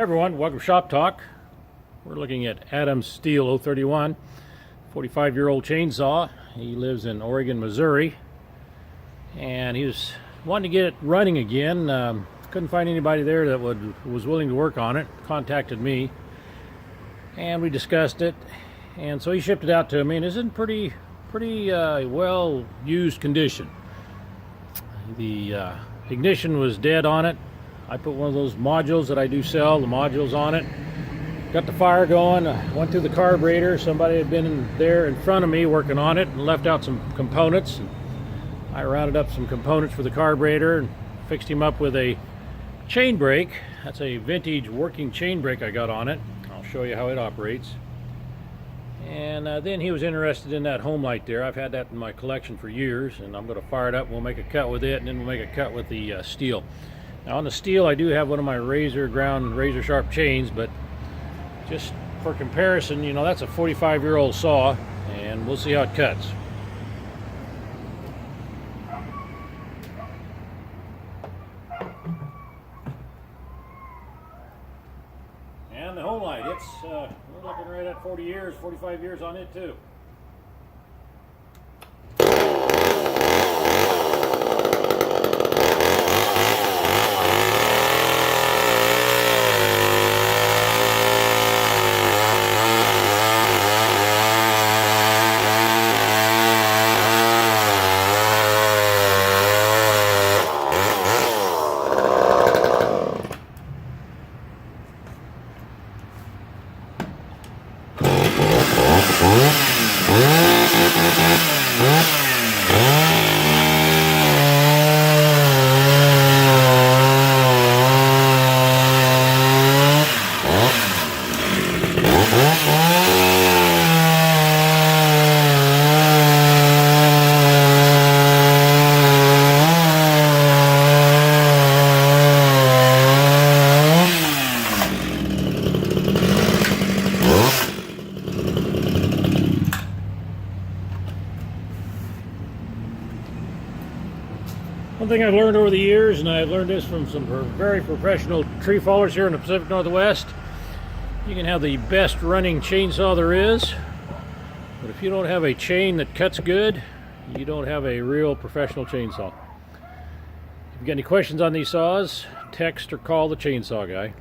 Hey everyone, welcome to Shop Talk. We're looking at Adam Stihl 031, 45-year-old chainsaw. He lives in Oregon, Missouri, and he was wanting to get it running again. Couldn't find anybody there that was willing to work on it. Contacted me, and we discussed it, and so he shipped it out to me, and it's in pretty well used condition. The ignition was dead on it. I put one of those modules that I do sell, the modules on it. Got the fire going, went through the carburetor. Somebody had been there in front of me working on it and left out some components. I rounded up some components for the carburetor and fixed him up with a chain brake. That's a vintage working chain brake I got on it. I'll show you how it operates. And then he was interested in that home light there. I've had that in my collection for years, and I'm going to fire it up. We'll make a cut with it, and then we'll make a cut with the Stihl. Now on the Stihl, I do have one of my razor sharp chains, but just for comparison, you know, that's a 45-year-old saw, and we'll see how it cuts. And the home light, we're looking right at 45 years on it too. One thing I've learned over the years, and I've learned this from some very professional tree fallers here in the Pacific Northwest, you can have the best running chainsaw there is, but if you don't have a chain that cuts good, you don't have a real professional chainsaw. If you've got any questions on these saws, text or call the chainsaw guy.